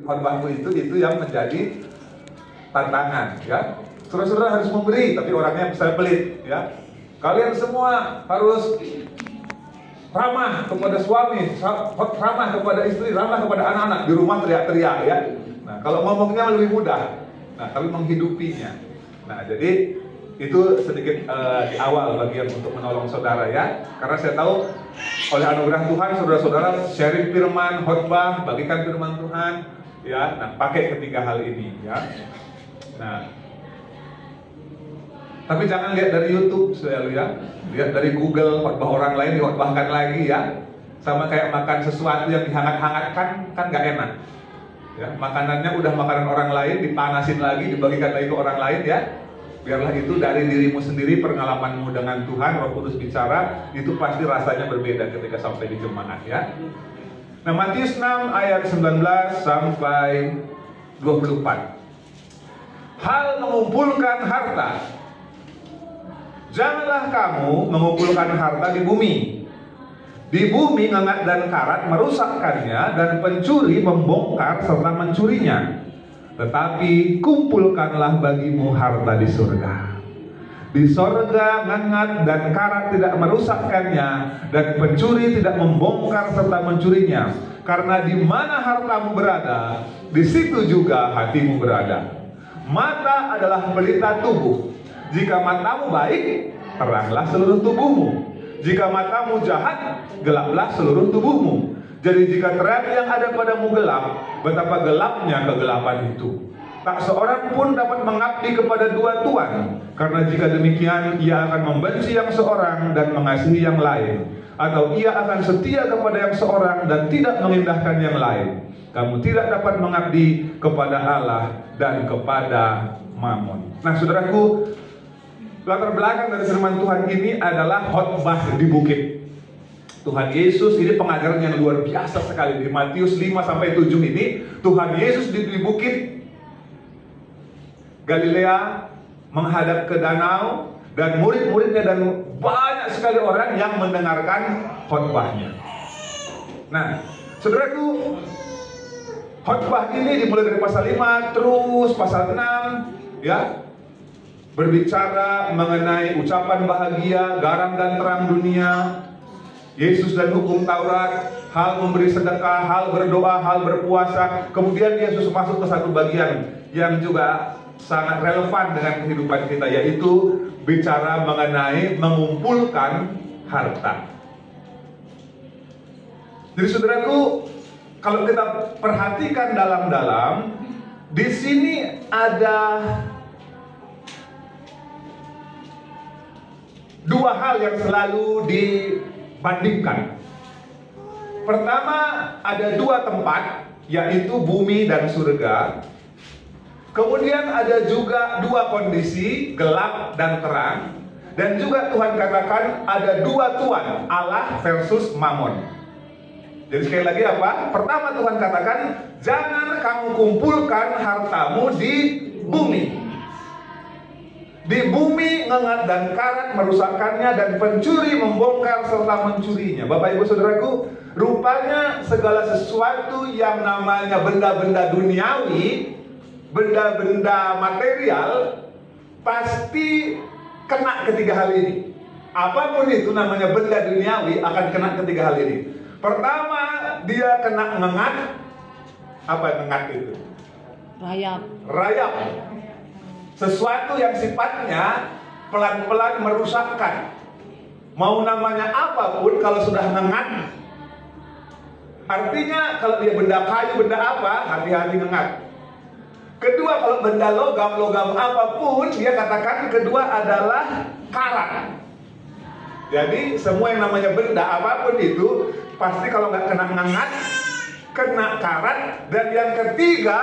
Khotbahmu itu yang menjadi tantangan, ya. Saudara-saudara harus memberi, tapi orangnya bisa pelit, ya. Kalian semua harus ramah kepada suami, ramah kepada istri, ramah kepada anak-anak. Di rumah teriak-teriak, ya. Nah, kalau ngomongnya lebih mudah, nah, tapi menghidupinya. Nah, jadi itu sedikit di awal bagian untuk menolong saudara, ya. Karena saya tahu oleh anugerah Tuhan, saudara-saudara sharing firman, khotbah, bagikan firman Tuhan, ya. Nah, pakai ketiga hal ini, ya. Nah, tapi jangan lihat dari YouTube selalu, ya. Lihat dari Google, khotbah orang lain dikhotbahkan lagi, ya. Sama kayak makan sesuatu yang dihangat-hangatkan, kan nggak enak. Ya, makanannya udah makanan orang lain, dipanasin lagi, dibagikan lagi ke orang lain, ya. Biarlah itu dari dirimu sendiri, pengalamanmu dengan Tuhan, Roh Kudus bicara, itu pasti rasanya berbeda ketika sampai di jemaat, ya. Nah, Matius 6 ayat 19 sampai 24. Hal mengumpulkan harta. Janganlah kamu mengumpulkan harta di bumi. Di bumi ngengat dan karat merusakkannya, dan pencuri membongkar serta mencurinya. Tetapi kumpulkanlah bagimu harta di surga. Di sorga ngengat dan karat tidak merusakkannya, dan pencuri tidak membongkar serta mencurinya. Karena di mana hartamu berada, di situ juga hatimu berada. Mata adalah pelita tubuh. Jika matamu baik, teranglah seluruh tubuhmu. Jika matamu jahat, gelaplah seluruh tubuhmu. Jadi jika terang yang ada padamu gelap, betapa gelapnya kegelapan itu. Tak seorang pun dapat mengabdi kepada dua tuan, karena jika demikian ia akan membenci yang seorang dan mengasihi yang lain, atau ia akan setia kepada yang seorang dan tidak mengindahkan yang lain. Kamu tidak dapat mengabdi kepada Allah dan kepada Mammon. Nah, saudaraku, latar belakang dari firman Tuhan ini adalah khotbah di bukit. Tuhan Yesus ini pengajaran yang luar biasa sekali. Di Matius 5-7 ini, Tuhan Yesus di bukit Galilea menghadap ke danau, dan murid-muridnya dan banyak sekali orang yang mendengarkan khotbahnya. Nah, saudaraku, khotbah ini dimulai dari pasal 5 terus pasal 6, ya. Berbicara mengenai ucapan bahagia, garam dan terang dunia, Yesus dan hukum Taurat, hal memberi sedekah, hal berdoa, hal berpuasa. Kemudian Yesus masuk ke satu bagian yang juga sangat relevan dengan kehidupan kita, yaitu bicara mengenai mengumpulkan harta. Jadi saudaraku, kalau kita perhatikan dalam-dalam, di sini ada dua hal yang selalu dibandingkan. Pertama, ada dua tempat, yaitu bumi dan surga. Kemudian ada juga dua kondisi, gelap dan terang. Dan juga Tuhan katakan ada dua tuan, Allah versus Mammon. Jadi sekali lagi apa? Pertama Tuhan katakan, jangan kamu kumpulkan hartamu di bumi. Di bumi ngengat dan karat merusakkannya, dan pencuri membongkar serta mencurinya. Bapak ibu saudaraku, rupanya segala sesuatu yang namanya benda-benda duniawi, benda-benda material, pasti kena ketiga hal ini. Apapun itu namanya benda duniawi akan kena ketiga hal ini. Pertama, dia kena ngengat. Apa ngengat itu? Rayap. Sesuatu yang sifatnya pelan-pelan merusakkan. Mau namanya apapun, kalau sudah ngengat, artinya kalau dia benda kayu, benda apa, hati-hati ngengat. Kedua, kalau benda logam apapun, dia katakan kedua adalah karat. Jadi semua yang namanya benda apapun itu pasti kalau nggak kena ngengat, kena karat, dan yang ketiga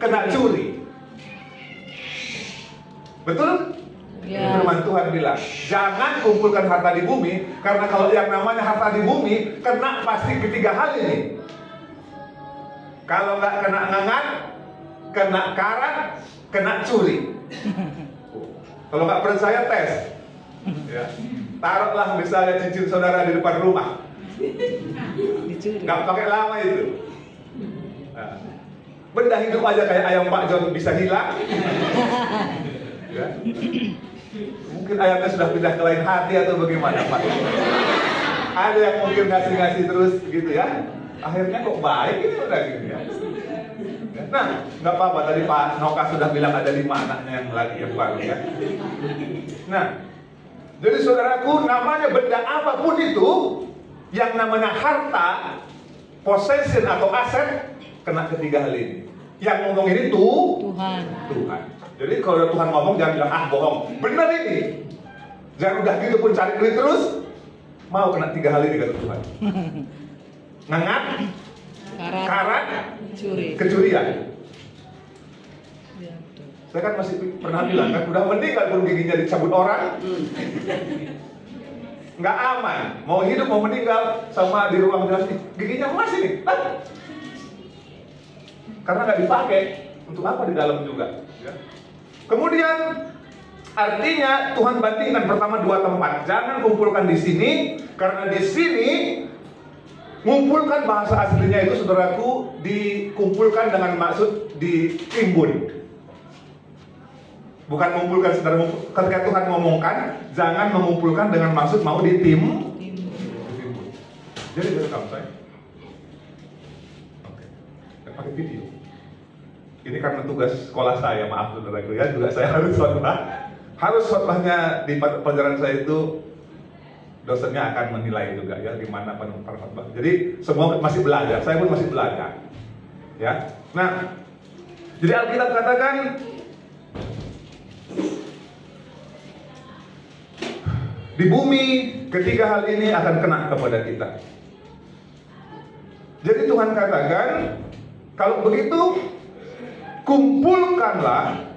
kena curi. Betul? Ya. Firman Tuhan bilang, jangan kumpulkan harta di bumi, karena kalau yang namanya harta di bumi kena pasti ketiga hal ini. Kalau nggak kena ngengat, kena karat, kena curi. Kalau nggak percaya tes, ya. Taruhlah misalnya cincin saudara di depan rumah, nggak pakai lama itu. Nah, Benda hidup aja kayak ayam Pak John bisa hilang. Ya. Mungkin ayamnya sudah pindah ke lain hati atau bagaimana Pak? Ada yang mungkin ngasih-ngasih terus gitu ya. Akhirnya kok baik ini udah gitu ya. Nah, nggak apa-apa, tadi Pak Noka sudah bilang ada 5 anaknya yang lagi yang baru ya. Nah, jadi saudaraku, namanya benda apapun itu yang namanya harta, possession atau aset, kena ketiga hal ini. Yang ngomong ini Tuhan. Jadi kalau Tuhan ngomong jangan bilang bohong. Benar ini. Jangan udah gitu pun cari duit terus. Mau kena 3 hal ini kata Tuhan. Ngengat, karat, kecurian. Ya, saya kan masih pernah bilang kan, udah meninggal pun giginya dicabut orang. Nggak aman. Mau hidup mau meninggal sama di ruang jelas giginya masih nih. Karena nggak dipakai. Untuk apa di dalam juga? Ya. Kemudian artinya Tuhan bandingkan pertama 2 tempat. Jangan kumpulkan di sini, karena di sini ngumpulkan bahasa aslinya itu saudaraku dikumpulkan dengan maksud ditimbun. Bukan mengumpulkan sekedar ketika Tuhan ngomongkan, jangan mengumpulkan dengan maksud mau ditimbun. Jadi direkam saya. Oke. Pakai video. Ini karena tugas sekolah saya, maaf saudaraku ya, juga saya harus khotbah. Harus khotbahnya di pelajaran saya itu dosennya akan menilai juga ya gimana para khotbah. Jadi semua masih belajar, saya pun masih belajar. Ya. Nah, jadi Alkitab katakan di bumi ketiga hal ini akan kena kepada kita. Jadi Tuhan katakan kalau begitu kumpulkanlah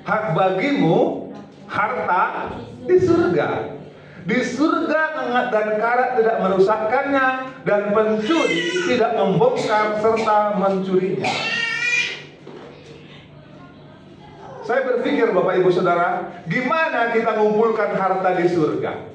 hak bagimu harta di surga. Di surga ngengat dan karat tidak merusakkannya, dan pencuri tidak membongkar serta mencurinya. Saya berpikir Bapak Ibu Saudara, gimana kita mengumpulkan harta di surga?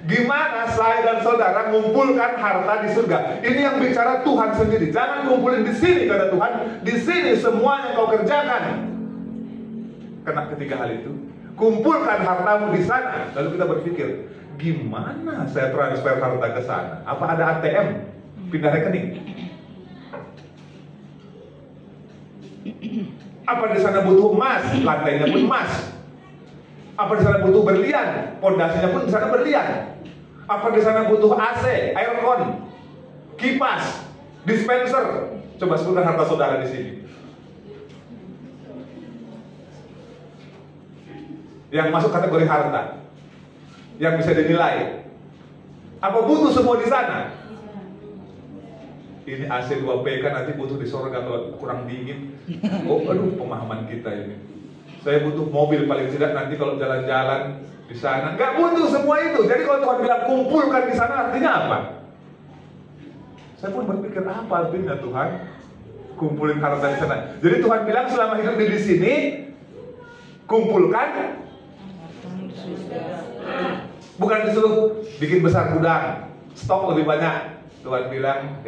Gimana saya dan saudara mengumpulkan harta di surga? Ini yang bicara Tuhan sendiri. Jangan kumpulin di sini kata Tuhan. Di sini semua yang kau kerjakan kena ketiga hal itu. Kumpulkan hartamu di sana. Lalu kita berpikir, gimana saya transfer harta ke sana? Apa ada ATM? Pindah rekening? Apa di sana butuh emas? Lantainya pun emas. Apa di sana butuh berlian? Pondasinya pun di sana berlian. Apa di sana butuh AC, aircon, kipas, dispenser? Coba sebutkan harta saudara di sini. Yang masuk kategori harta, yang bisa dinilai. Apa butuh semua di sana? Ini AC 2PK nanti butuh di sorga kalau kurang dingin. Oh, aduh, pemahaman kita ini. Saya butuh mobil paling tidak nanti kalau jalan-jalan di sana. Nggak butuh semua itu. Jadi kalau Tuhan bilang kumpulkan di sana, artinya apa? Saya pun berpikir apa artinya Tuhan kumpulin harta di sana. Jadi Tuhan bilang selama hidup di sini kumpulkan. Bukan disuruh bikin besar gudang, stok lebih banyak. Tuhan bilang,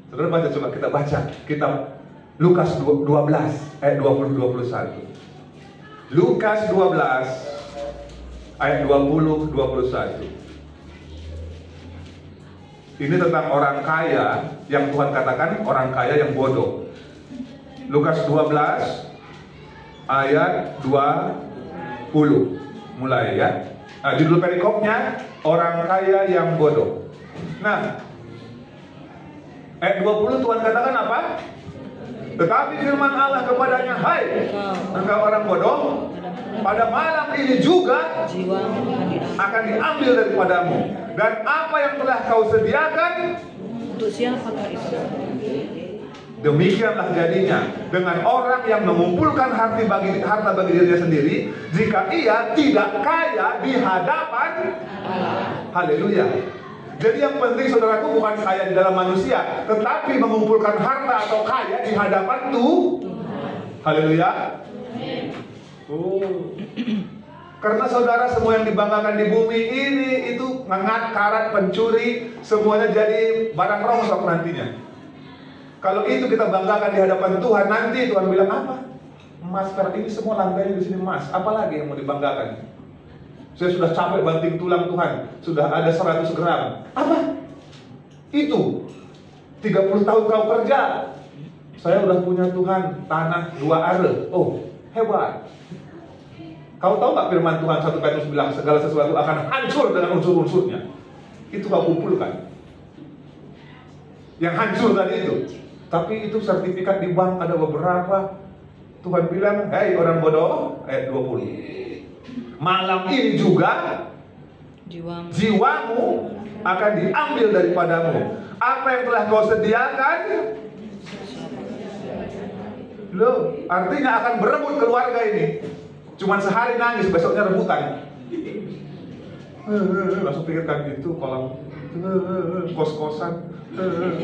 saudara baca, coba kita baca kitab Lukas 12 ayat 20-21. Lukas 12 ayat 20-21. Ini tentang orang kaya yang Tuhan katakan orang kaya yang bodoh. Lukas 12 ayat 20. Mulai ya. Nah, judul perikopnya orang kaya yang bodoh. Nah, ayat 20 Tuhan katakan apa? Tetapi firman Allah kepadanya, hai engkau orang bodoh, pada malam ini juga akan diambil daripadamu, dan apa yang telah kau sediakan untuk siapakah itu? Demikianlah jadinya dengan orang yang mengumpulkan harta bagi dirinya sendiri, jika ia tidak kaya di hadapan Allah. Haleluya. Jadi yang penting saudaraku bukan kaya di dalam manusia, tetapi mengumpulkan harta atau kaya di hadapan Tuhan. Haleluya. Oh. Karena saudara, semua yang dibanggakan di bumi ini itu ngangat, karat, pencuri, semuanya jadi barang rongsok nantinya. Kalau itu kita banggakan di hadapan Tuhan, nanti Tuhan bilang apa? Emas, karena ini semua lantainya di sini emas. Apalagi yang mau dibanggakan? Saya sudah capek banting tulang Tuhan, sudah ada 100 gram. Apa? Itu 30 tahun kau kerja, saya udah punya Tuhan tanah 2 are. Oh, hebat. Kau tahu nggak firman Tuhan 1 Petrus bilang segala sesuatu akan hancur dengan unsur-unsurnya. Itu kau kumpulkan. Yang hancur tadi itu. Tapi itu sertifikat di bank ada beberapa. Tuhan bilang, hei orang bodoh, ayat 20. Malam ini juga jiwamu akan diambil daripadamu. Apa yang telah kau sediakan, loh, artinya akan berebut keluarga ini. Cuman sehari nangis, besoknya rebutan. Langsung pikirkan itu kalau kos-kosan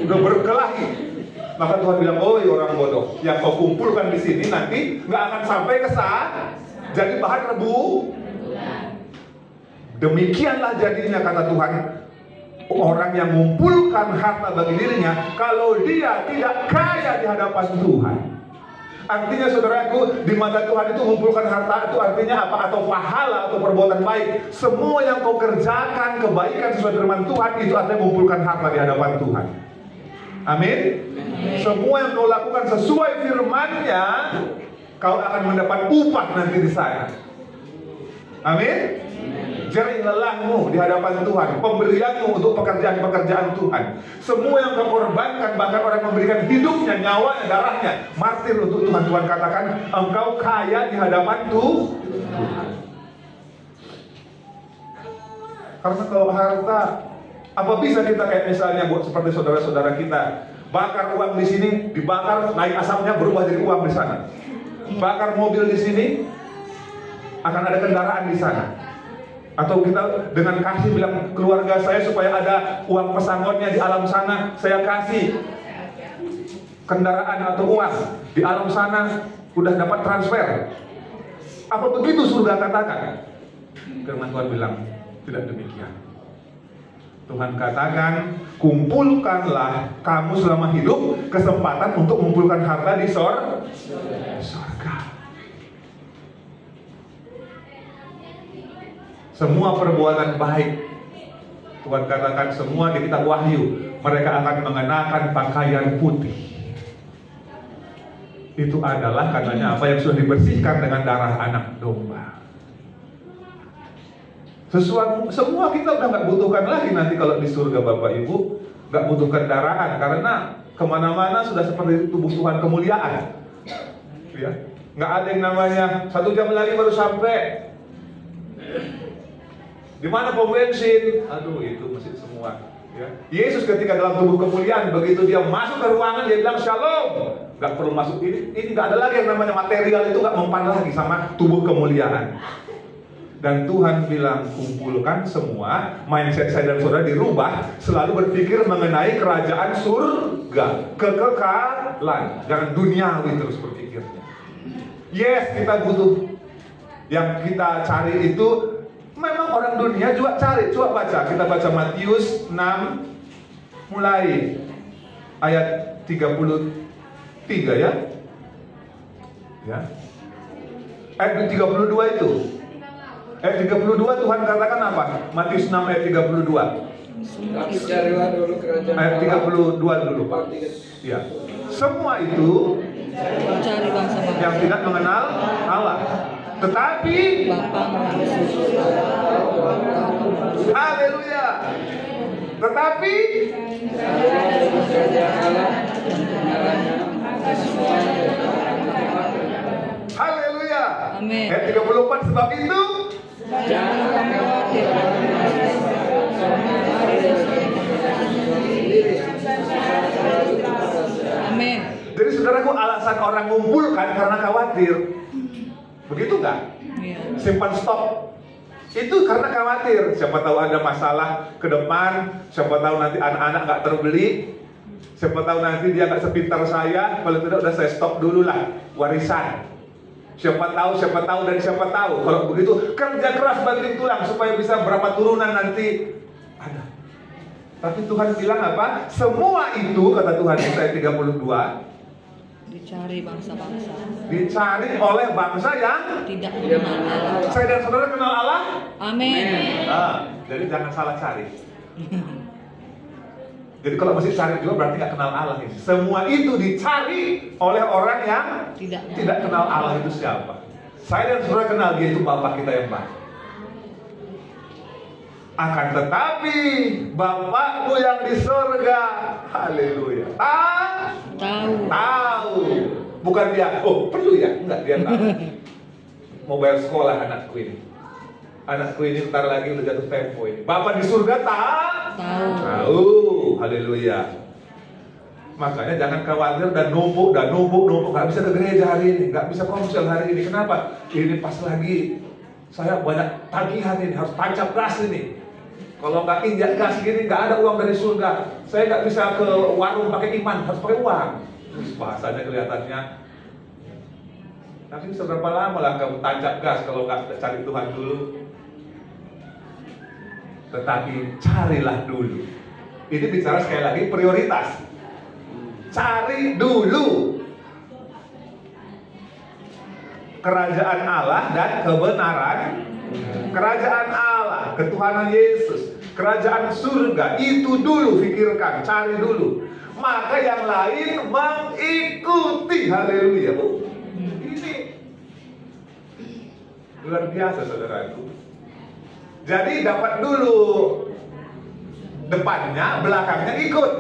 udah berkelahi. Maka Tuhan bilang, oh orang bodoh, yang kau kumpulkan di sini nanti nggak akan sampai ke sana, jadi bahan rebu. Demikianlah jadinya, kata Tuhan, orang yang mengumpulkan harta bagi dirinya, kalau dia tidak kaya di hadapan Tuhan. Artinya saudaraku, di mata Tuhan itu mengumpulkan harta itu artinya apa? Atau pahala atau perbuatan baik. Semua yang kau kerjakan kebaikan sesuai firman Tuhan, itu artinya mengumpulkan harta di hadapan Tuhan. Amin. Semua yang kau lakukan sesuai firman-Nya, kau akan mendapat upah nanti di sana. Amin. Jerih lelahmu di hadapan Tuhan, pemberianmu untuk pekerjaan-pekerjaan Tuhan. Semua yang kau korbankan, bahkan orang memberikan hidupnya, nyawanya, darahnya, martir untuk Tuhan. Tuhan katakan, engkau kaya di hadapan Tuhan. Karena kalau harta, apa bisa kita kayak misalnya buat seperti saudara-saudara kita, bakar uang di sini, dibakar, naik asapnya berubah jadi uang di sana. Bakar mobil di sini, akan ada kendaraan di sana. Atau kita dengan kasih bilang keluarga saya supaya ada uang pesangonnya di alam sana, saya kasih kendaraan atau uang di alam sana, udah dapat transfer. Apa begitu surga katakan? Firman Tuhan bilang tidak demikian. Tuhan katakan, kumpulkanlah kamu selama hidup kesempatan untuk mengumpulkan harta di surga. Semua perbuatan baik, Tuhan katakan semua di kitab Wahyu, mereka akan mengenakan pakaian putih. Itu adalah katanya apa yang sudah dibersihkan dengan darah anak domba. Semua kita udah nggak butuhkan lagi nanti kalau di surga Bapak Ibu, nggak butuh kendaraan karena kemana-mana sudah seperti tubuh Tuhan kemuliaan. Ya, nggak ada yang namanya 1 jam lagi baru sampai. Di mana pom bensin? Aduh, itu mesti semua. Ya. Yesus ketika dalam tubuh kemuliaan, begitu dia masuk ke ruangan, dia bilang shalom. Gak perlu masuk ini gak ada lagi yang namanya material itu gak mempan lagi sama tubuh kemuliaan. Dan Tuhan bilang kumpulkan semua, mindset saya dan saudara dirubah, selalu berpikir mengenai kerajaan surga, kekekalan, jangan duniawi terus berpikirnya. Yes, kita butuh. Yang kita cari itu memang orang dunia juga cari. Coba baca, kita baca Matius 6 mulai ayat 33 ya. Ya. Ayat 32 itu. Ayat 32 Tuhan katakan apa? Matius 6 ayat 32. Ayat 32 dulu Pak. Ya. Semua itu yang tidak mengenal Allah. Tetapi haleluya. Tetapi haleluya. Amin. Ayat 34 sebab itu jangan khawatir. Amin. Jadi saudaraku, alasan orang ngumpulkan karena khawatir. Begitu nggak? Ya. Simpan stok. Itu karena khawatir. Siapa tahu ada masalah ke depan. Siapa tahu nanti anak-anak nggak terbeli. Siapa tahu nanti dia nggak sepintar saya. Kalau tidak udah saya stok dulu lah warisan. Siapa tahu, dan siapa tahu. Kalau begitu, kerja keras banting tulang supaya bisa berapa turunan nanti ada. Tapi Tuhan bilang apa? Semua itu, kata Tuhan di ayat 32, Dicari bangsa-bangsa. dicari oleh bangsa yang Tidak mengenal Allah. saya dan saudara kenal Allah. Amin. Jadi jangan salah cari. Jadi kalau masih cari juga berarti nggak kenal Allah ini. Semua itu dicari oleh orang yang tidak kenal Allah itu siapa. Saya dan saudara kenal dia itu Bapa kita yang baik. Akan tetapi Bapakmu yang di surga, haleluya, tahu. Bukan dia, oh perlu ya? Enggak, dia tahu. Mau bayar sekolah anakku ini. Anakku ini ntar lagi udah jatuh tempo ini. Bapak di surga tahu. Haleluya. Makanya jangan khawatir dan numpuk. Gak bisa ke gereja hari ini, gak bisa komsel hari ini. Kenapa? Ini pas lagi saya banyak tagihan ini, harus tancap gas ini. Kalau nggak injak gas gini, nggak ada uang dari surga. Saya nggak bisa ke warung pakai iman, harus pakai uang. Bahasanya kelihatannya. Tapi seberapa lama lah kamu tancap gas kalau nggak cari Tuhan dulu? Tetapi carilah dulu. Ini bicara sekali lagi prioritas. Cari dulu kerajaan Allah dan kebenaran. Kerajaan Allah, ketuhanan Yesus, kerajaan surga, itu dulu pikirkan, cari dulu. Maka yang lain mengikuti. Haleluya. Ini luar biasa saudaraku. Jadi dapat dulu depannya, belakangnya ikut.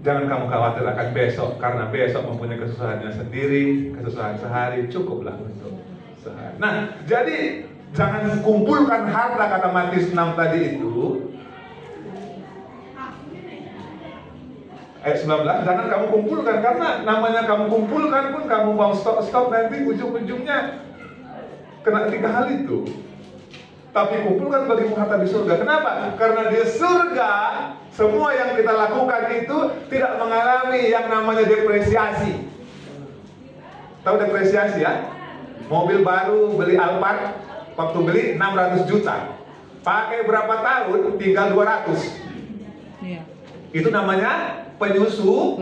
Jangan kamu khawatir akan besok, karena besok mempunyai kesusahannya sendiri, kesusahan sehari cukuplah untuk sehari. Nah, jadi jangan kumpulkan harta, kata Matius 6 tadi itu. Ayat 19, jangan kamu kumpulkan, karena namanya kamu kumpulkan pun kamu mau stok nanti ujung-ujungnya kena 3 hal itu. Tapi kumpulkan bagimu harta di surga. Kenapa? Karena di surga semua yang kita lakukan itu tidak mengalami yang namanya depresiasi. Tahu depresiasi ya? Mobil baru beli Alphard, waktu beli 600 juta. Pakai berapa tahun? Tinggal 200. Iya. Itu namanya penyusutan.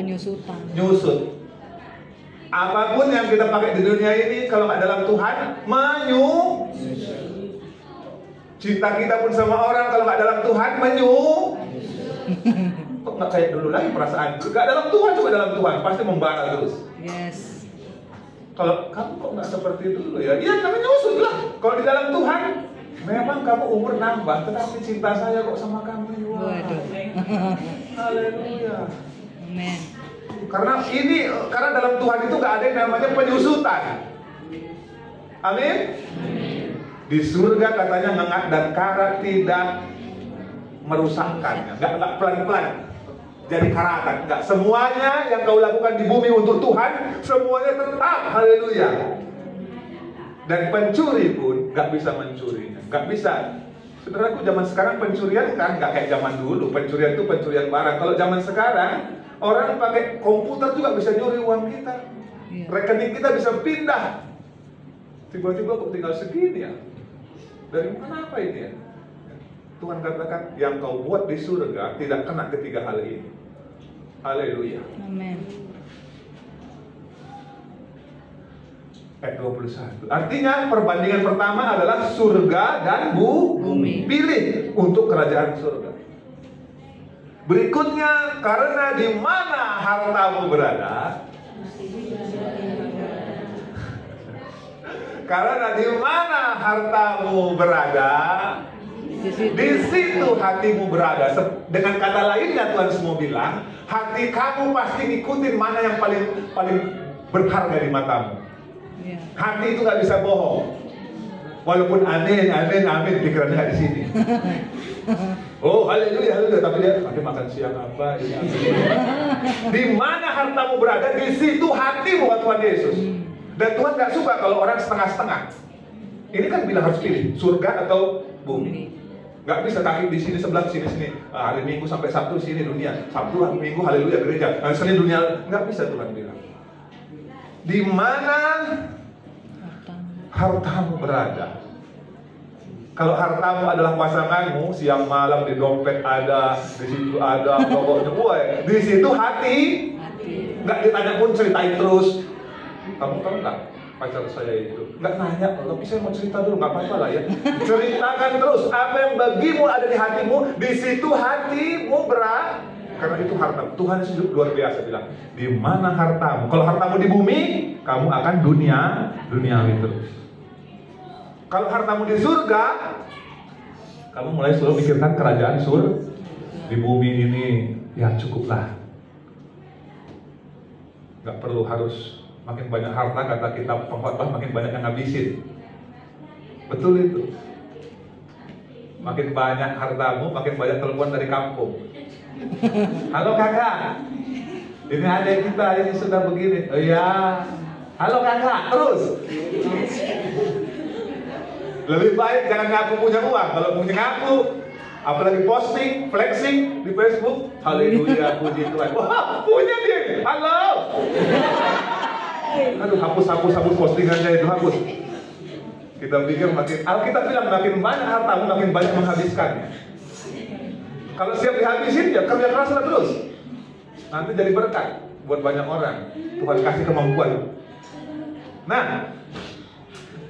Nyusut. Apapun yang kita pakai di dunia ini, kalau nggak dalam Tuhan, cinta kita pun sama orang, kalau nggak dalam Tuhan, kok nggak kayak dulu lagi perasaan? Nggak dalam Tuhan, coba dalam Tuhan, pasti membara terus. Yes. Kalau kamu kok nggak seperti dulu ya? Iya, namanya nyusut lah. Kalau di dalam Tuhan, memang kamu umur nambah, tetapi cinta saya kok sama kamu. Waduh. Haleluya. Amen. Karena dalam Tuhan itu nggak ada yang namanya penyusutan. Amin. Di surga katanya ngengat dan karat tidak merusakkannya, nggak pelan-pelan jadi karatan, nggak. Semuanya yang kau lakukan di bumi untuk Tuhan, semuanya tetap. Haleluya. Dan pencuri pun nggak bisa mencurinya, nggak bisa. Saudaraku, zaman sekarang pencurian kan nggak kayak zaman dulu. Pencurian itu pencurian barang. Kalau zaman sekarang orang pakai komputer juga bisa nyuri uang kita. Rekening kita bisa pindah. Tiba-tiba kok tinggal segini ya? Dari mana apa ini ya? Tuhan katakan yang kau buat di surga tidak kena ketiga hal ini. Haleluya. Amin. Ayat 21. Artinya perbandingan pertama adalah surga dan bumi. Pilih untuk kerajaan surga. Berikutnya, karena di mana hartamu berada, karena di mana hartamu berada, di situ hatimu berada. Dengan kata lainnya, Tuhan semua bilang, hati kamu pasti ngikutin mana yang paling berharga di matamu. Hati itu nggak bisa bohong. Walaupun amin, pikirannya nggak di sini. Oh, haleluya. Tapi dia makan siang apa? Di mana hartamu berada, di situ hatimu, Tuhan Yesus. Dan Tuhan nggak suka kalau orang setengah-setengah. Ini kan bilang harus pilih surga atau bumi. Nggak bisa kaki di sini sebelah, sini. Hari Minggu sampai Sabtu sini dunia. Sabtu, Minggu haleluya gereja. Senin dunia, nggak bisa Tuhan bilang. di mana Harta. hartamu berada. Kalau hartamu adalah pasanganmu, siang malam di dompet ada, di situ ada, pokoknya boy. Di situ hati, nggak ditanya pun ceritain terus. Kamu tahu nggak pacar saya itu? Nggak nanya, tapi saya mau cerita dulu, nggak apa-apa lah ya. Ceritakan terus apa yang bagimu ada di hatimu, di situ hatimu berada. Karena itu harta. Tuhan Yesus luar biasa bilang, di mana hartamu? Kalau hartamu di bumi, kamu akan duniawi terus. Kalau hartamu di surga, kamu mulai selalu mikirkan kerajaan di bumi ini. Ya cukuplah, nggak perlu harus makin banyak harta. Kata kitab pengkhotbah, makin banyak yang ngabisin. Betul itu. Makin banyak hartamu, makin banyak telepon dari kampung. Halo kakak, ini adik kita ini sudah begini. Oh ya, halo kakak, terus. Lebih baik jangan ngaku punya uang. Kalau punya ngaku, apalagi posting, flexing di Facebook, haleluya, puji Tuhan. Wah, punya dia. Halo. Aduh, hapus postingannya itu, hapus. Kita pikir makin, Alkitab bilang makin banyak hartamu, makin banyak menghabiskannya. Kalau siap dihabisin, ya kerja keraslah terus. Nanti jadi berkat buat banyak orang. Tuhan kasih kemampuan. Nah,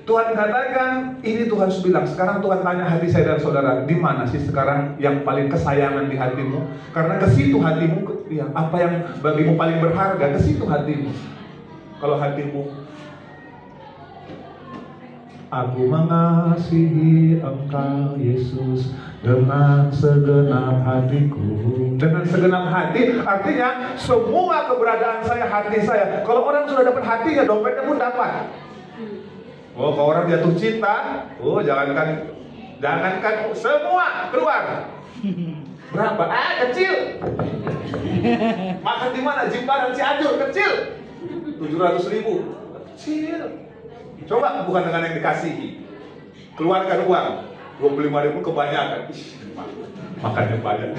Tuhan katakan, ini Tuhan bilang, sekarang Tuhan tanya hati saya dan saudara, di mana sih sekarang yang paling kesayangan di hatimu? Karena ke situ hatimu, ya, apa yang bagimu paling berharga, ke situ hatimu. Kalau hatimu, aku mengasihi Engkau Yesus dengan segenap hatiku. Dengan segenap hati, artinya semua keberadaan saya, hati saya. Kalau orang sudah dapat hatinya, dompetnya pun dapat. Oh, kalau orang jatuh cinta, oh jangankan semua keluar. Berapa? Kecil. Makan di mana? Jimbaran Cianjur, kecil. 700.000, kecil. Coba bukan dengan yang dikasihi. Keluarkan uang 25.000 kebanyakan. Makannya banyak.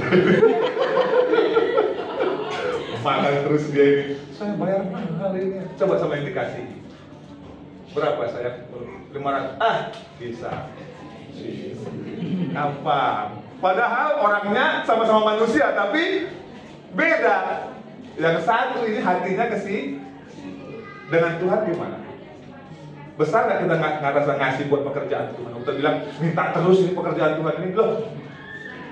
Makan terus dia ini. Saya bayar mahal ini. Coba sama yang dikasihi. Berapa saya? 500. Bisa. Apa? Padahal orangnya sama-sama manusia, tapi beda. Yang satu ini hatinya dengan Tuhan gimana? Besar nggak kita ngerasa ngasih buat pekerjaan Tuhan? Kita bilang minta terus ini pekerjaan Tuhan ini loh.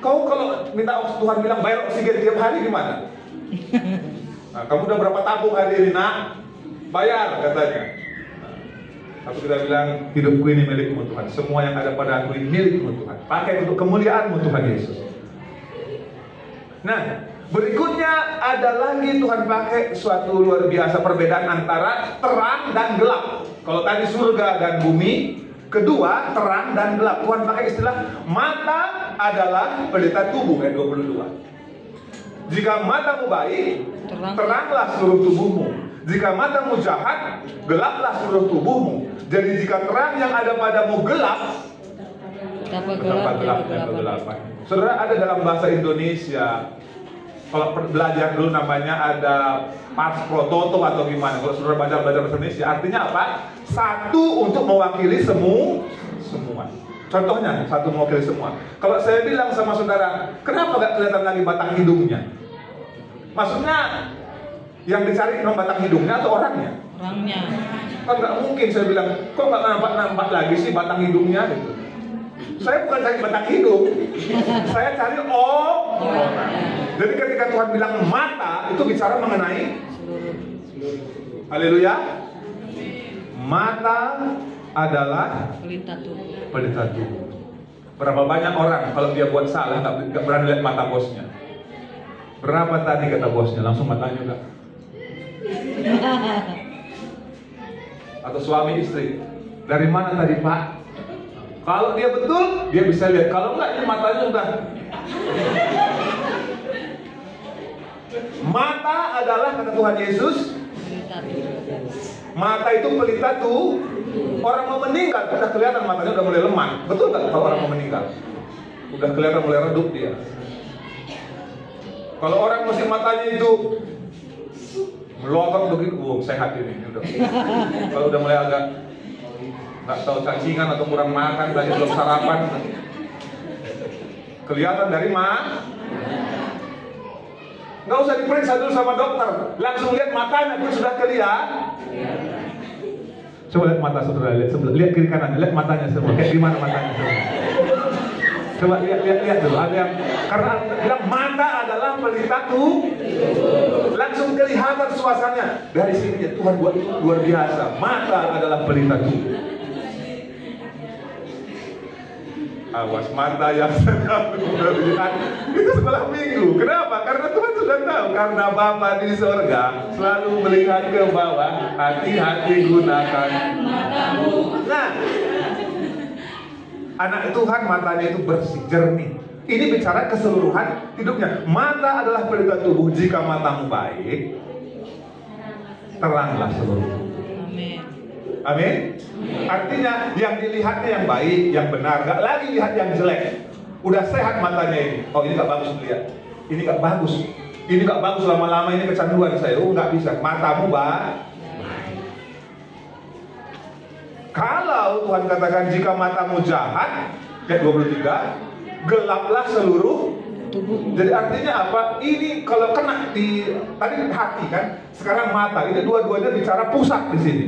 Kau kalau minta Tuhan bilang bayar oksigen tiap hari gimana? Nah, kamu udah berapa tabung hari ini nak? Bayar katanya. Tapi kita bilang, hidupku ini milikmu Tuhan. Semua yang ada pada aku ini milikmu Tuhan. Pakai untuk kemuliaanmu Tuhan Yesus. Nah, berikutnya ada lagi Tuhan pakai suatu luar biasa perbedaan antara terang dan gelap. Kalau tadi surga dan bumi, kedua terang dan gelap. Tuhan pakai istilah mata adalah pelita tubuh, ayat 22. Jika matamu baik, teranglah seluruh tubuhmu. Jika matamu jahat, gelaplah seluruh tubuhmu. Jadi jika terang yang ada padamu gelap, betapa gelapnya kegelapan. Saudara, ada dalam bahasa Indonesia, kalau belajar dulu namanya ada pars pro toto atau gimana. Kalau saudara belajar bahasa Indonesia, artinya apa? Satu untuk mewakili semua. Contohnya, satu mewakili semua. Kalau saya bilang sama saudara, kenapa gak kelihatan lagi batang hidungnya? Maksudnya, yang dicari memang batang hidungnya atau orangnya? Orangnya. Kan nggak mungkin saya bilang, kok nggak nampak lagi sih batang hidungnya gitu. Saya bukan cari batang hidung, saya cari orang. Jadi ketika Tuhan bilang mata, itu bicara mengenai haleluya. Mata adalah pelita tubuh. Berapa banyak orang kalau dia buat salah nggak berani lihat mata bosnya. Berapa tadi kata bosnya, langsung matanya udah. Atau suami istri, dari mana tadi Pak? Kalau dia betul, dia bisa lihat. Kalau enggak, ini matanya udah. Mata adalah kata Tuhan Yesus, mata itu pelita tuh. Orang mau meninggal, udah kelihatan matanya udah mulai lemah. Betul nggak kalau orang mau meninggal? Udah kelihatan mulai redup dia. Kalau orang masih matanya itu melotot begitu, sehat ini udah. Kalau udah mulai agak nggak tahu cacingan atau kurang makan, tadi belum sarapan, kelihatan dari nggak usah diperiksa dulu sama dokter, langsung lihat matanya pun sudah kelihatan. Coba lihat mata saudara, lihat kiri kanan, lihat matanya semua, kayak gimana matanya semua. Coba lihat dulu, ada yang karena bilang mata adalah pelita tubuh, langsung kelihatan suasananya dari sini ya. Tuhan buat itu luar biasa, mata adalah pelita tubuh. Awas mata yang sedang melihat itu sebelah minggu. Kenapa? Karena Tuhan sudah tahu, karena Bapa di surga selalu melihat ke bawah. Hati-hati gunakan matamu. Nah, anak Tuhan matanya itu bersih, jernih. Ini bicara keseluruhan hidupnya. Mata adalah pelita tubuh. Jika matamu baik, teranglah seluruh tubuh. Amin. Artinya yang dilihatnya yang baik, yang benar, gak lagi lihat yang jelek. Udah sehat matanya ini. Oh, ini gak bagus dilihat. Ini gak bagus. Ini gak bagus lama-lama, ini kecanduan saya. Oh, gak bisa. Matamu baik. Kalau Tuhan katakan jika matamu jahat, ayat 23, gelaplah seluruh tubuh. Jadi artinya apa? Ini kalau kena di tadi hati kan, sekarang mata. Ini dua-duanya bicara pusat di sini.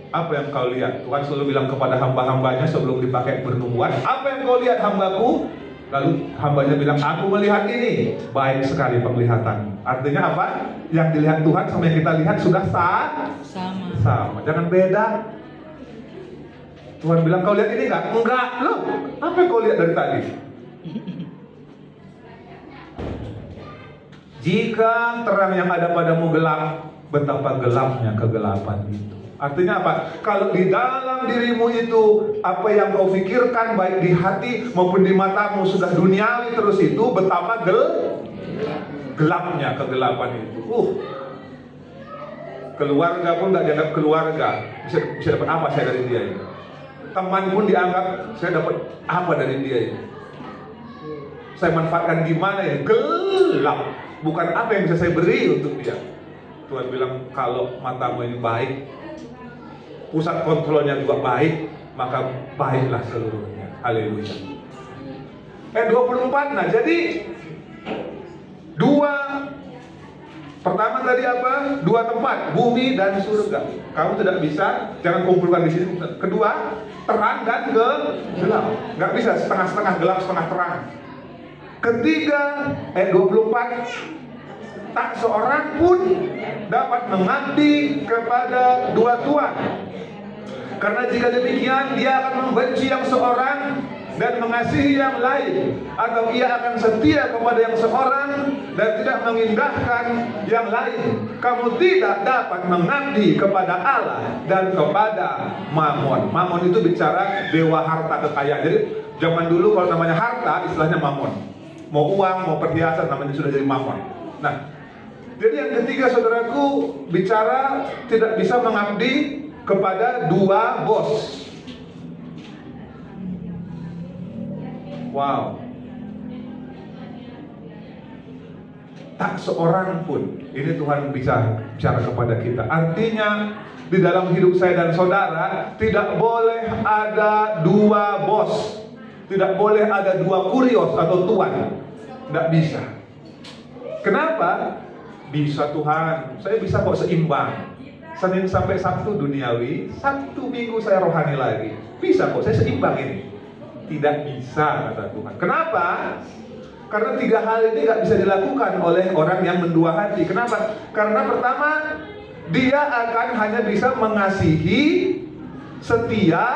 Apa yang kau lihat? Tuhan selalu bilang kepada hamba-hambanya sebelum dipakai bernubuat, apa yang kau lihat hambaku? Lalu hambanya bilang, aku melihat ini. Baik sekali penglihatan. Artinya apa? Yang dilihat Tuhan sama yang kita lihat sudah sama. Jangan beda. Tuhan bilang, kau lihat ini enggak? Enggak. Loh, apa yang kau lihat dari tadi? Jika terang yang ada padamu gelap, betapa gelapnya kegelapan itu. Artinya apa? Kalau di dalam dirimu itu apa yang kau pikirkan baik di hati maupun di matamu sudah duniawi terus itu, betapa gelapnya kegelapan itu. Keluarga pun gak dianggap keluarga. Bisa dapat apa saya dari dia ini? Teman pun dianggap saya dapat apa dari dia ini? Saya manfaatkan gimana ya? Gelap. Bukan apa yang bisa saya beri untuk dia. Tuhan bilang kalau matamu ini baik, pusat kontrolnya juga baik, maka baiklah seluruhnya. Haleluya. 24. Nah, jadi pertama tadi apa? Dua tempat, bumi dan surga. Kamu tidak bisa, jangan kumpulkan di sini. Kedua, terang dan gelap. Nggak bisa setengah-setengah gelap, setengah terang. Ketiga, 24. Tak seorang pun dapat mengabdi kepada dua tuan. Karena jika demikian, dia akan membenci yang seorang dan mengasihi yang lain, atau ia akan setia kepada yang seorang dan tidak mengindahkan yang lain. Kamu tidak dapat mengabdi kepada Allah dan kepada Mamon. Mamon itu bicara dewa harta kekayaan. Jadi zaman dulu kalau namanya harta, istilahnya Mamon. Mau uang, mau perhiasan, namanya sudah jadi Mamon. Nah, jadi yang ketiga saudaraku bicara tidak bisa mengabdi kepada dua bos. Wow. Tak seorang pun. Ini Tuhan bicara kepada kita. Artinya di dalam hidup saya dan saudara tidak boleh ada dua bos. Tidak boleh ada dua kurios atau tuan. Tidak bisa. Kenapa? Bisa Tuhan. Saya bisa kok seimbang. Senin sampai Sabtu duniawi, Sabtu Minggu saya rohani lagi. Bisa kok, saya seimbang ini. Tidak bisa, kata Tuhan. Kenapa? Karena tiga hal ini gak bisa dilakukan oleh orang yang mendua hati. Kenapa? Karena pertama, dia akan hanya bisa mengasihi, setia,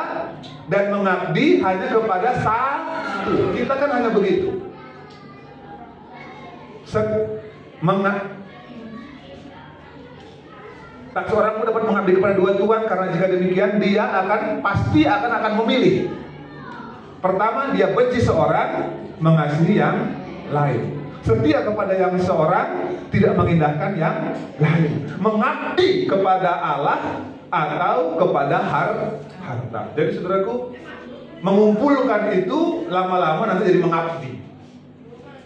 dan mengabdi hanya kepada satu. Kita kan hanya begitu. Tak seorang pun dapat mengabdi kepada dua tuan, karena jika demikian dia pasti akan memilih. Pertama, dia benci seorang, mengasihi yang lain. Setia kepada yang seorang, tidak mengindahkan yang lain. Mengabdi kepada Allah atau kepada harta. Jadi saudaraku, mengumpulkan itu lama-lama nanti jadi mengabdi.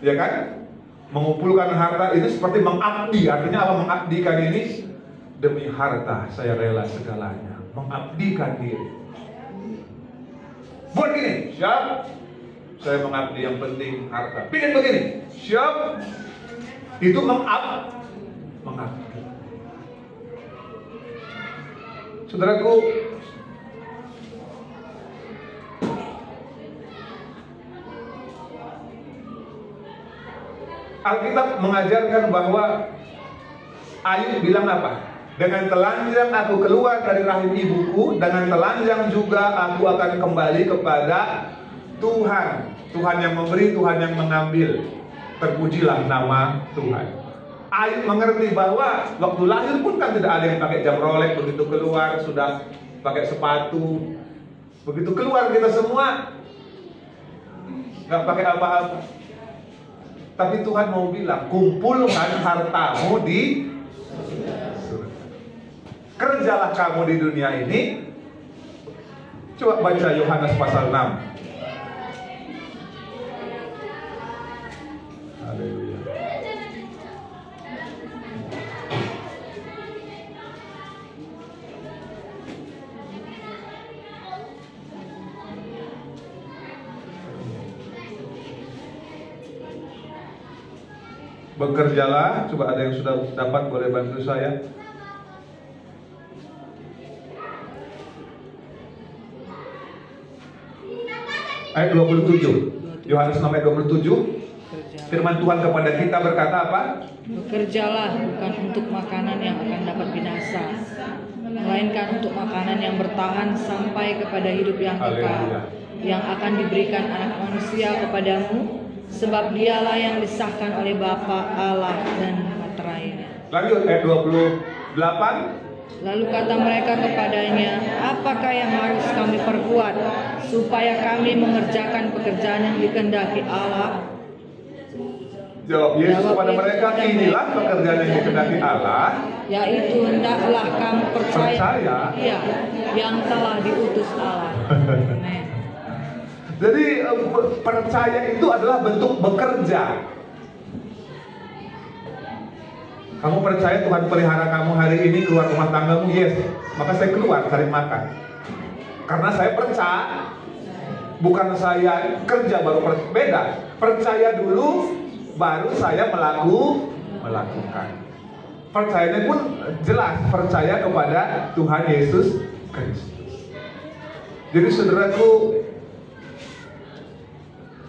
Ya kan? Mengumpulkan harta itu seperti mengabdi. Artinya apa mengabdikan ini? Demi harta saya rela segalanya. Mengabdikan diri. Buat gini, siap? Saya mengabdi, yang penting harta. Pingin begini, siap? Itu mengabdi. Saudaraku, Alkitab mengajarkan bahwa Ayub bilang apa? Dengan telanjang aku keluar dari rahim ibuku, dengan telanjang juga aku akan kembali kepada Tuhan. Tuhan yang memberi, Tuhan yang mengambil. Terpujilah nama Tuhan. Ayub mengerti bahwa waktu lahir pun kan tidak ada yang pakai jam Rolex. Begitu keluar sudah pakai sepatu. Begitu keluar kita semua nggak pakai apa-apa. Tapi Tuhan mau bilang, kumpulkan hartamu di surga. Kerjalah kamu di dunia ini. Coba baca Yohanes pasal 6. Haleluya. Bekerjalah, coba ada yang sudah dapat boleh bantu saya. Ayat 27, Yohanes 6 ayat 27. Firman Tuhan kepada kita berkata apa? Bekerjalah bukan untuk makanan yang akan dapat binasa, melainkan untuk makanan yang bertahan sampai kepada hidup yang kekal, yang akan diberikan Anak Manusia kepadamu, sebab dialah yang disahkan oleh Bapa, Allah dan Materainya. Lanjut ayat 28. Lalu kata mereka kepadanya, apakah yang harus kami perbuat supaya kami mengerjakan pekerjaan yang dikehendaki Allah? Jawab Yesus kepada mereka, inilah pekerjaan yang dikehendaki Allah, yaitu hendaklah kamu percaya Dia yang telah diutus Allah. Amen. Jadi percaya itu adalah bentuk bekerja. Kamu percaya Tuhan pelihara kamu hari ini keluar rumah tanggamu? Yes. Maka saya keluar cari makan. Karena saya percaya. Bukan saya kerja baru beda. Percaya dulu baru saya melakukan. Percayanya pun jelas, percaya kepada Tuhan Yesus Kristus. Jadi saudaraku,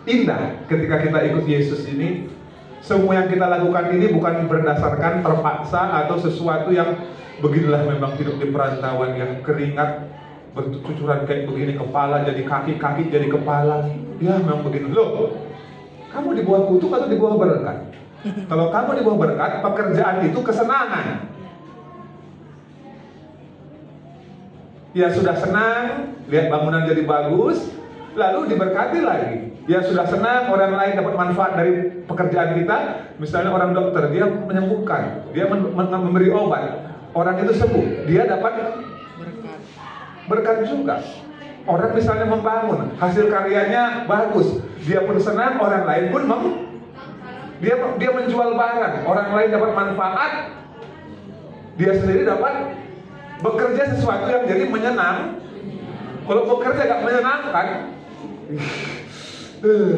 indah ketika kita ikut Yesus ini. Semua yang kita lakukan ini bukan berdasarkan terpaksa atau sesuatu yang beginilah memang hidup di perantauan, yang keringat bercucuran kayak begini, kepala jadi kaki, kaki jadi kepala. Ya memang begini. Loh, kamu di bawah kutuk atau di bawah berkat? Kalau kamu di bawah berkat, pekerjaan itu kesenangan. Ya sudah senang, lihat bangunan jadi bagus, lalu diberkati lagi. Ya sudah senang, orang lain dapat manfaat dari pekerjaan kita. Misalnya orang dokter, dia menyembuhkan, dia memberi obat, orang itu sembuh, dia dapat berkat juga. Orang misalnya membangun, hasil karyanya bagus, dia pun senang, orang lain pun dia menjual barang, orang lain dapat manfaat, dia sendiri dapat bekerja sesuatu yang jadi menyenang. Kalau bekerja gak menyenangkan,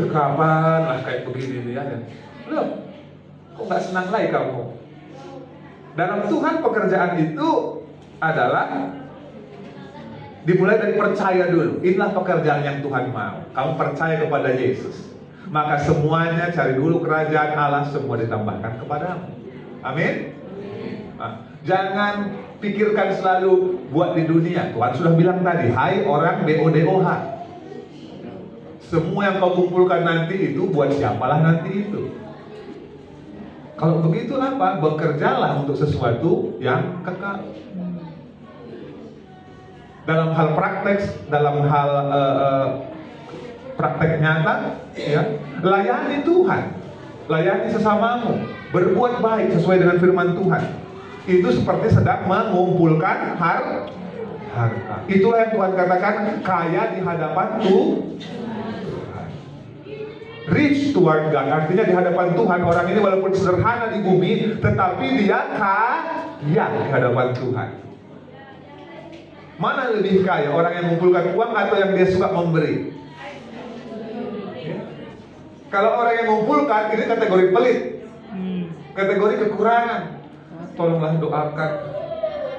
kapan lah kayak begini nih ya. Loh, kok gak senang lagi kamu? Dalam Tuhan pekerjaan itu adalah dimulai dari percaya dulu. Inilah pekerjaan yang Tuhan mau. Kamu percaya kepada Yesus, maka semuanya cari dulu kerajaan Allah, semua ditambahkan kepadamu. Amin. Nah, jangan pikirkan selalu buat di dunia. Tuhan sudah bilang tadi, hai orang BODOH, semua yang kau kumpulkan nanti itu buat siapalah nanti itu. Kalau begitu apa? Bekerjalah untuk sesuatu yang kekal. Dalam hal praktek, dalam hal praktek nyata, ya, layani Tuhan, layani sesamamu, berbuat baik sesuai dengan firman Tuhan. Itu seperti sedang mengumpulkan harta. Itulah yang Tuhan katakan kaya di hadapan Tuhan. Reach toward God, artinya di hadapan Tuhan orang ini walaupun sederhana di bumi, tetapi dia kaya di hadapan Tuhan. Mana lebih kaya, orang yang mengumpulkan uang atau yang dia suka memberi? Ya. Kalau orang yang mengumpulkan, ini kategori pelit, kategori kekurangan. Tolonglah doakan,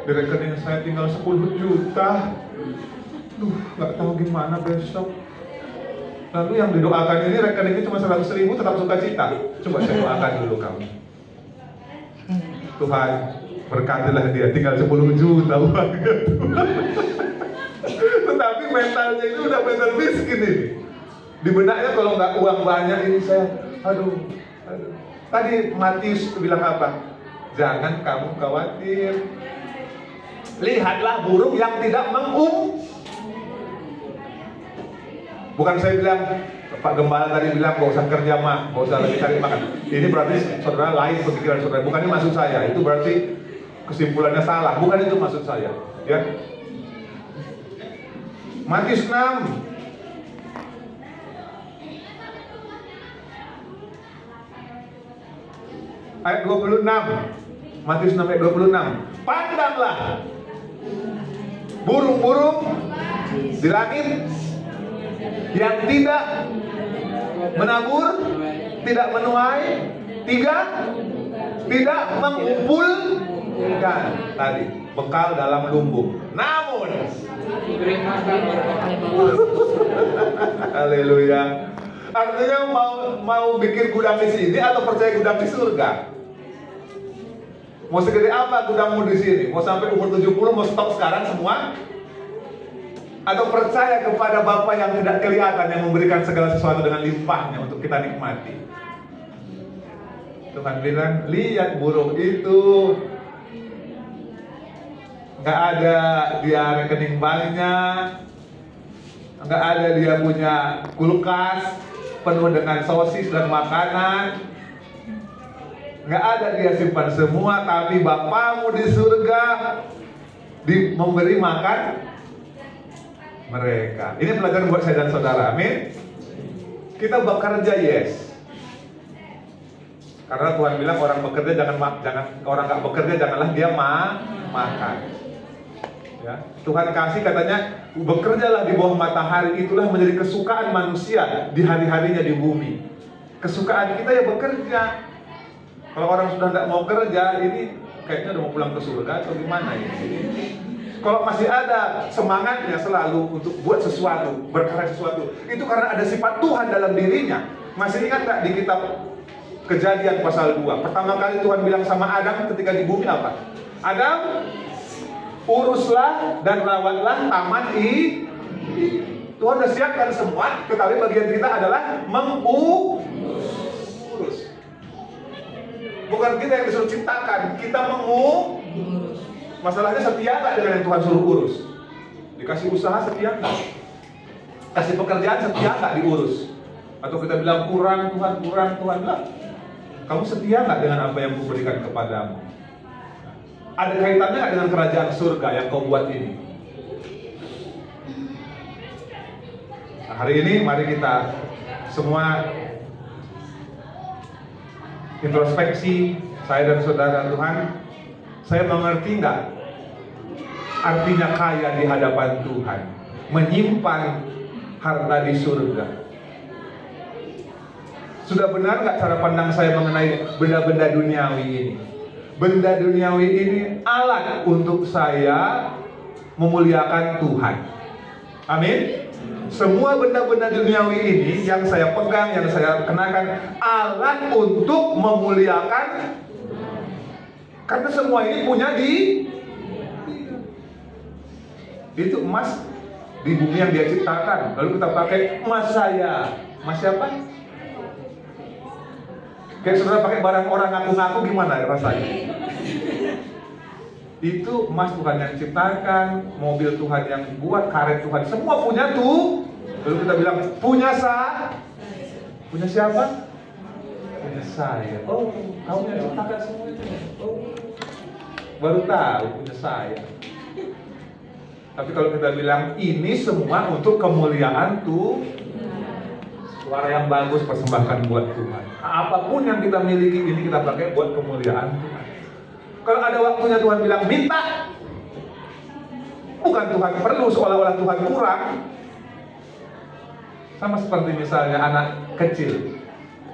di rekening saya tinggal 10 juta. Gak tahu gimana besok. Lalu yang didoakan ini rekeningnya cuma 100.000, tetap sukacita. Coba saya doakan dulu kamu. Tuhan, berkatilah dia, tinggal 10 juta uangnya. Tetapi mentalnya itu udah mental miskin ini. Di benaknya kalau nggak uang banyak ini saya, aduh. Tadi Matius bilang apa? Jangan kamu khawatir. Lihatlah burung yang tidak Bukan saya bilang, Pak Gembala tadi bilang gak usah kerja mah, gak usah lagi cari makan. Ini berarti saudara lain pemikiran saudara. Bukan ini maksud saya. Itu berarti kesimpulannya salah. Bukan itu maksud saya. Ya. Matius 6 ayat 26. Matius 6 ayat 26. Pandanglah burung-burung di langit yang tidak menabur, tidak menuai, tidak mengumpulkan tadi bekal dalam lumbung. Namun haleluya. Artinya mau bikin gudang di sini atau percaya gudang di surga? Mau segede apa gudangmu di sini? Mau sampai umur 70 mau stop sekarang semua? Atau percaya kepada Bapa yang tidak kelihatan, yang memberikan segala sesuatu dengan limpahnya untuk kita nikmati? Tuhan bilang, lihat burung itu, nggak ada dia rekening banknya, nggak ada dia punya kulkas penuh dengan sosis dan makanan, nggak ada dia simpan semua, tapi Bapamu di surga memberi makan mereka. Ini pelajaran buat saya dan saudara. Amin. Kita bekerja, yes. Karena Tuhan bilang orang bekerja jangan orang nggak bekerja janganlah dia makan. Ya. Tuhan kasih katanya bekerjalah di bawah matahari, itulah menjadi kesukaan manusia di hari-harinya di bumi. Kesukaan kita ya bekerja. Kalau orang sudah nggak mau kerja, ini kayaknya udah mau pulang ke surga atau gimana ya? Kalau masih ada semangatnya selalu untuk buat sesuatu, berkarya sesuatu, itu karena ada sifat Tuhan dalam dirinya. Masih ingat nggak di kitab Kejadian pasal 2? Pertama kali Tuhan bilang sama Adam ketika di bumi apa? Adam, uruslah dan rawatlah taman Tuhan sudah siapkan semua, tetapi bagian kita adalah mengurus. Bukan kita yang disuruh ciptakan, kita mengurus. Masalahnya setia nggak dengan yang Tuhan suruh urus? Dikasih usaha setia nggak? Kasih pekerjaan setia nggak diurus? Atau kita bilang kurang Tuhan lah. Kamu setia nggak dengan apa yang Ku berikan kepadamu? Ada kaitannya nggak dengan kerajaan surga yang kau buat ini? Nah, hari ini mari kita semua introspeksi, saya dan saudara Tuhan. Saya mengerti nggak artinya kaya di hadapan Tuhan, menyimpan harta di surga? Sudah benar nggak cara pandang saya mengenai benda-benda duniawi ini? Benda duniawi ini alat untuk saya memuliakan Tuhan. Amin. Semua benda-benda duniawi ini yang saya pegang, yang saya kenakan, alat untuk memuliakan. Karena semua ini punya itu emas di bumi yang Dia ciptakan. Lalu kita pakai emas saya. Emas siapa? Kayak saudara pakai barang orang ngaku-ngaku gimana rasanya? Itu emas Tuhan yang ciptakan, mobil Tuhan yang buat, karet Tuhan, semua punya tuh. Lalu kita bilang punya punya siapa? Punya saya. Oh, kamu yang ciptakan semua itu. Oh, baru tahu punya saya. Tapi kalau kita bilang ini semua untuk kemuliaan Tuhan, Suara yang bagus persembahkan buat Tuhan. Apapun yang kita miliki ini kita pakai buat kemuliaan Tuhan. Kalau ada waktunya Tuhan bilang minta, bukan Tuhan perlu seolah-olah Tuhan kurang. Sama seperti misalnya anak kecil,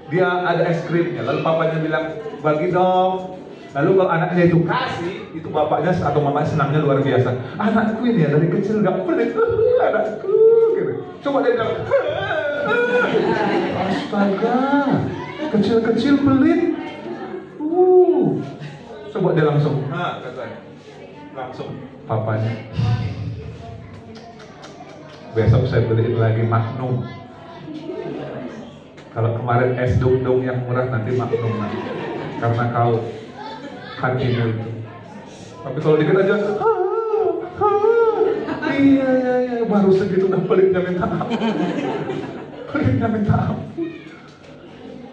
dia ada es krimnya, lalu papanya bilang bagi dong. Lalu kalau anaknya itu kasih, itu bapaknya atau mamanya senangnya luar biasa. Anakku ini ya dari kecil gak pelit, anakku. Gitu. Coba dia bilang, astaga, kecil-kecil pelit. Coba dia langsung, katanya, langsung papanya. Besok saya beliin lagi Magnum. Kalau kemarin es dong yang murah, nanti Magnum nanti. Karena kau hatimu itu. Tapi kalau dikit aja, iya, baru segitu udah pelitnya minta ampun. Pelitnya minta ampun.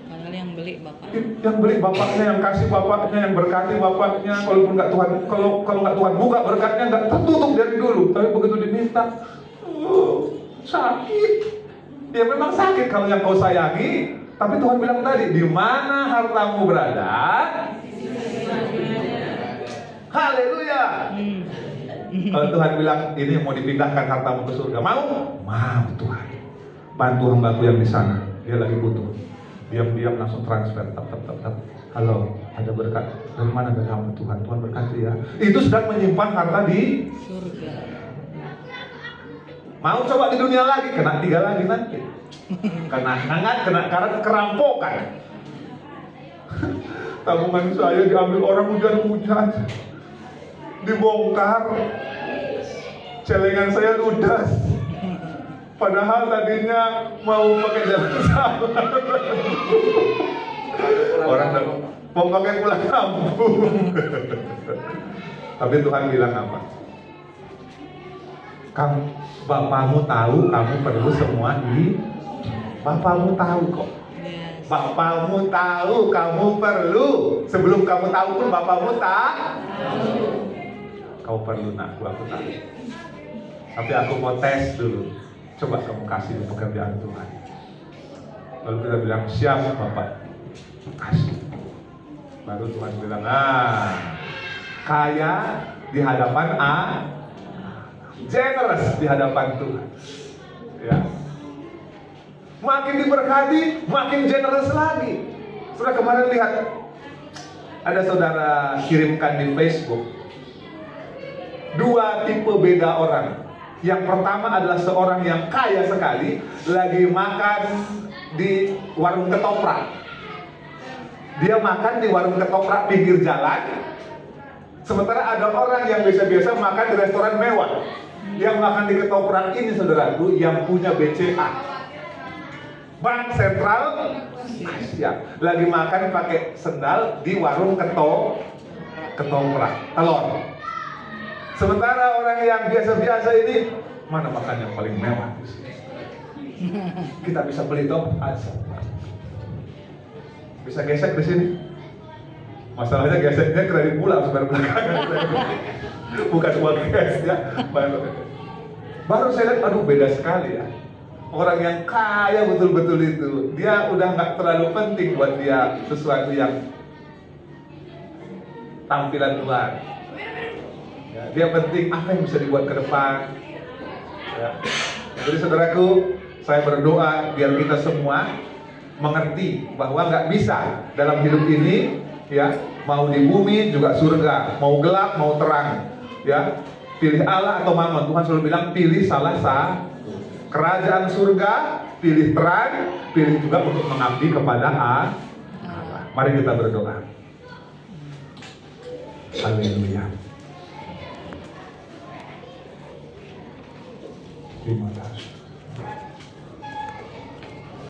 Padahal yang beli bapak. Yang beli bapaknya, yang kasih bapaknya, yang berkati bapaknya. Kalaupun nggak Tuhan, kalau nggak Tuhan buka berkatnya nggak tertutup dari dulu. Tapi begitu diminta, sakit. Ya memang sakit kalau yang kau sayangi. Tapi Tuhan bilang tadi, di mana hartamu berada, haleluya. Kalau Tuhan bilang ini mau dipindahkan hartamu ke surga, mau Tuhan. Bantu hambaku yang di sana, dia lagi butuh. Diam-diam langsung transfer, tap. Halo, ada berkat. Dari mana dari kamu Tuhan? Tuhan berkati ya. Itu sedang menyimpan harta di surga. Mau coba di dunia lagi, kena 3 lagi nanti. Kena hangat, kena karat, kerampokan. Tabungan saya diambil orang hujan-hujan, dibongkar. Celengan saya ludas. Padahal tadinya mau pakai jalan salah. Orang mau pakai pulang kampung. Tapi Tuhan bilang apa? Bapamu tahu kamu perlu semua ini. Bapamu tahu kok. Bapamu tahu kamu perlu. Sebelum kamu tahu pun bapamu tahu. Kau perlu nak, aku tahu. Tapi aku mau tes dulu. Coba kamu kasih pekerjaan Tuhan. Lalu kita bilang siap Bapak. Kasih. Baru Tuhan bilang, kaya di hadapan generous di hadapan Tuhan. Ya. Makin diberkati, makin generous lagi. Sudah kemarin lihat, ada saudara kirimkan di Facebook 2 tipe beda orang. Yang pertama adalah seorang yang kaya sekali, lagi makan di warung ketoprak. Dia makan di warung ketoprak pinggir jalan. Sementara ada orang yang biasa-biasa makan di restoran mewah. Yang makan di ketoprak ini saudaraku yang punya BCA, Bank Sentral Asia, lagi makan pakai sendal di warung ketoprak telur. Sementara orang yang biasa-biasa ini mana makan yang paling mewah di sini. Kita bisa beli top aja. Bisa gesek di sini. Masalahnya geseknya kredit pulang sebentar belakangan. Bukan uang cash ya. Baru saya lihat, aduh beda sekali ya. Orang yang kaya betul-betul itu, dia udah nggak terlalu penting buat dia sesuatu yang tampilan luar. Ya, dia penting apa yang bisa dibuat ke depan. Ya. Jadi saudaraku, saya berdoa biar kita semua mengerti bahwa nggak bisa dalam hidup ini, ya, mau di bumi juga surga, mau gelap mau terang, ya, pilih Allah atau Mammon. Tuhan selalu bilang pilih salah satu. Kerajaan surga, pilih terang, pilih juga untuk mengabdi kepada Allah. Mari kita berdoa. Haleluya. Terima kasih.